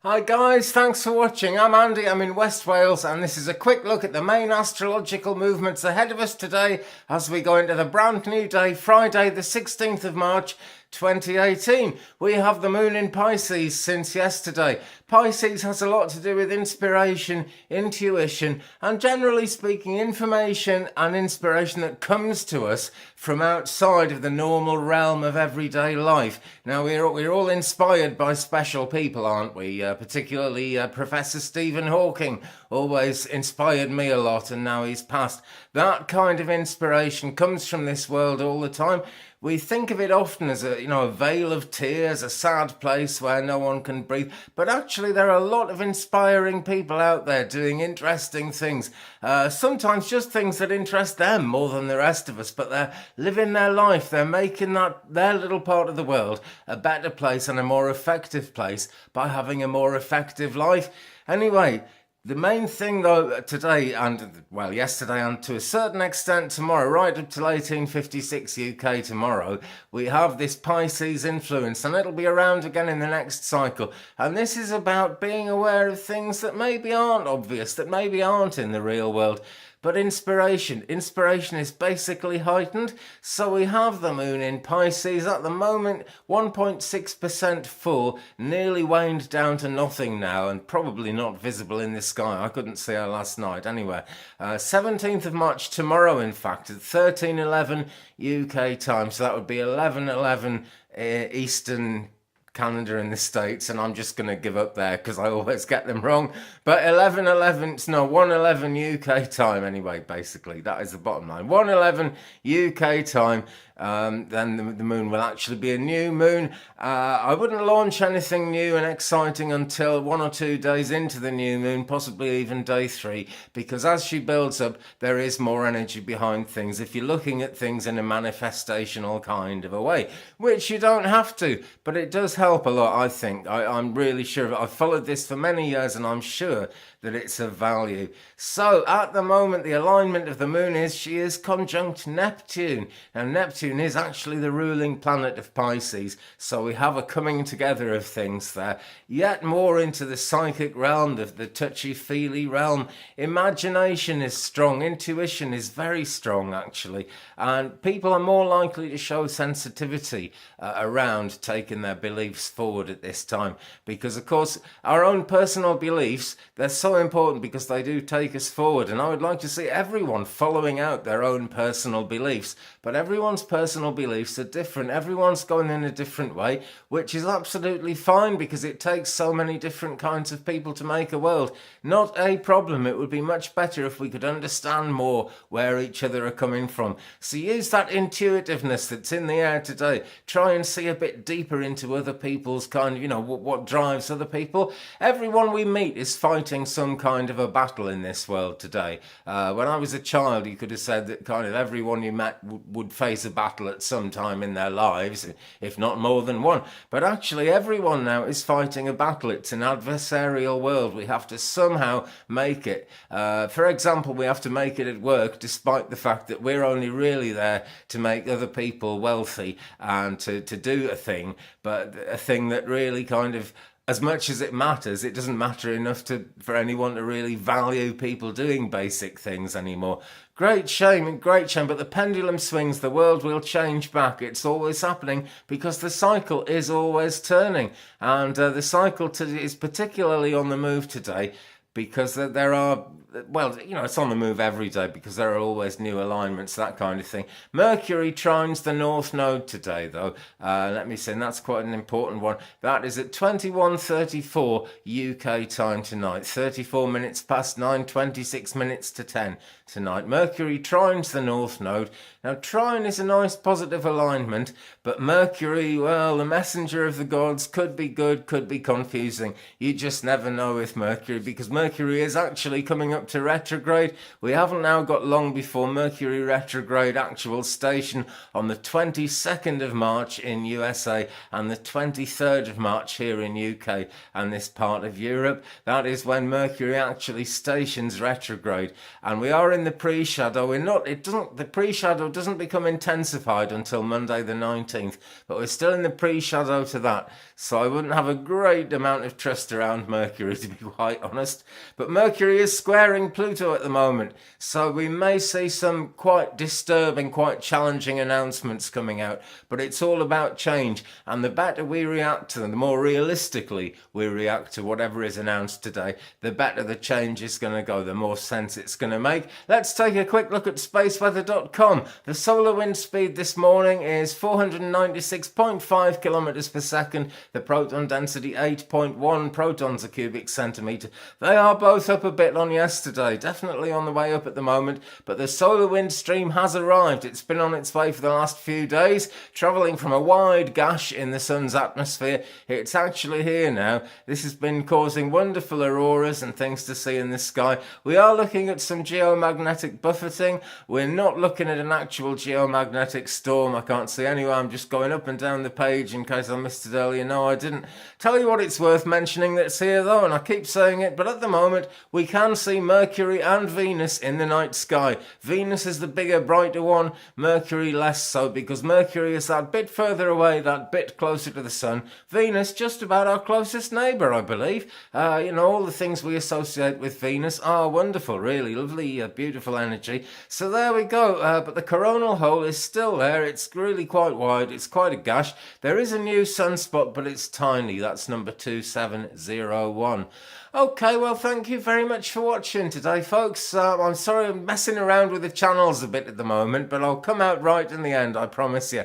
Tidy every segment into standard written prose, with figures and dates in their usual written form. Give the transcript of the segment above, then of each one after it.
Hi guys, thanks for watching. I'm Andy, I'm in West Wales, and this is a quick look at the main astrological movements ahead of us today as we go into the brand new day, Friday the 16th of March 2018. We have the moon in Pisces since yesterday. Pisces has a lot to do with inspiration, intuition, and generally speaking, information and inspiration that comes to us from outside of the normal realm of everyday life. Now, we're all inspired by special people, aren't we? Particularly Professor Stephen Hawking always inspired me a lot, and now he's passed. That kind of inspiration comes from this world all the time. We think of it often as a vale of tears, a sad place where no one can breathe. But actually, there are a lot of inspiring people out there doing interesting things. Sometimes just things that interest them more than the rest of us. But they're living their life. They're making their little part of the world a better place and a more effective place by having a more effective life. Anyway, the main thing though today and yesterday and to a certain extent tomorrow, right up till 1856 UK tomorrow, we have this Pisces influence, and it'll be around again in the next cycle. And this is about being aware of things that maybe aren't obvious, that maybe aren't in the real world. But inspiration is basically heightened. So we have the moon in Pisces at the moment, 1.6% full, nearly waned down to nothing now, and probably not visible in the sky. I couldn't see her last night anyway. 17th of March tomorrow, in fact, at 13:11 UK time. So that would be 11:11 Eastern calendar in the States, and I'm just going to give up there because I always get them wrong. But 1:11 UK time anyway, basically. That is the bottom line. 1:11 UK time. Then the moon will actually be a new moon. I wouldn't launch anything new and exciting until 1 or 2 days into the new moon, possibly even day 3, because as she builds up, there is more energy behind things if you're looking at things in a manifestational kind of a way, which you don't have to, but it does help a lot, I think. I'm really sure. I've followed this for many years, and I'm sure that it's of value. So at the moment, the alignment of the moon is she is conjunct Neptune. Now Neptune is actually the ruling planet of Pisces, so we have a coming together of things there. Yet more into the psychic realm, the touchy-feely realm. Imagination is strong, intuition is very strong actually, and people are more likely to show sensitivity around taking their beliefs forward at this time, because of course our own personal beliefs, they're so important because they do take us forward, and I would like to see everyone following out their own personal beliefs, but everyone's personal beliefs are different. Everyone's going in a different way, which is absolutely fine because it takes so many different kinds of people to make a world. Not a problem. It would be much better if we could understand more where each other are coming from. So use that intuitiveness that's in the air today. Try and see a bit deeper into other people's kind of, what drives other people. Everyone we meet is fighting some kind of a battle in this world today. When I was a child, you could have said that kind of everyone you met would face a battle at some time in their lives, if not more than one. But actually everyone now is fighting a battle. It's an adversarial world. We have to somehow make it. For example, we have to make it at work, despite the fact that we're only really there to make other people wealthy and to do a thing, but a thing that really kind of, as much as it matters, it doesn't matter enough for anyone to really value people doing basic things anymore. Great shame, but the pendulum swings, the world will change back. It's always happening because the cycle is always turning, and the cycle is particularly on the move today because there are, it's on the move every day because there are always new alignments, that kind of thing. Mercury trines the North Node today, though. Let me see, and that's quite an important one. That is at 21:34 UK time tonight. 34 minutes past 9, 26 minutes to 10 tonight. Mercury trines the North Node. Now, trine is a nice positive alignment, but Mercury, well, the messenger of the gods, could be good, could be confusing. You just never know with Mercury, because Mercury is actually coming up up to retrograde. We haven't now got long before Mercury retrograde actual station on the 22nd of March in USA and the 23rd of March here in UK and this part of Europe. That is when Mercury actually stations retrograde, and we are in the pre-shadow. The pre-shadow doesn't become intensified until Monday the 19th, but we're still in the pre-shadow to that, so I wouldn't have a great amount of trust around Mercury, to be quite honest. But Mercury is squaring Pluto at the moment, so we may see some quite disturbing, quite challenging announcements coming out, but it's all about change, and the better we react to them, the more realistically we react to whatever is announced today, the better the change is going to go, the more sense it's going to make. Let's take a quick look at spaceweather.com. The solar wind speed this morning is 496.5 kilometers per second. The proton density 8.1 protons a cubic centimeter. They are both up a bit on yesterday, definitely on the way up at the moment, but the solar wind stream has arrived. It's been on its way for the last few days, travelling from a wide gash in the sun's atmosphere. It's actually here now. This has been causing wonderful auroras and things to see in the sky. We are looking at some geomagnetic buffeting. We're not looking at an actual geomagnetic storm. I can't see anywhere. I'm just going up and down the page in case I missed it earlier. No, I didn't. Tell you what, it's worth mentioning that's here though, and I keep saying it, but at the moment we can see Mercury and Venus in the night sky. Venus is the bigger, brighter one, Mercury less so, because Mercury is that bit further away, that bit closer to the sun. Venus, just about our closest neighbour, I believe. All the things we associate with Venus are wonderful, really lovely, beautiful energy. So there we go, but the coronal hole is still there. It's really quite wide, it's quite a gash. There is a new sunspot, but it's tiny. That's number 2701. Okay, well, thank you very much for watching today, folks. I'm sorry I'm messing around with the channels a bit at the moment, but I'll come out right in the end, I promise you.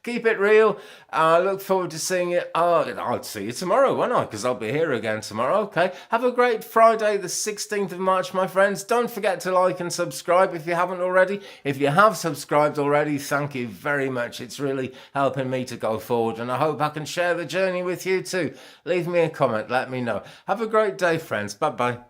Keep it real. I look forward to seeing you. I'll see you tomorrow, won't I? Because I'll be here again tomorrow. Okay, have a great Friday, the 16th of March, my friends. Don't forget to like and subscribe if you haven't already. If you have subscribed already, thank you very much. It's really helping me to go forward, and I hope I can share the journey with you too. Leave me a comment, let me know. Have a great day, friends. Bye-bye.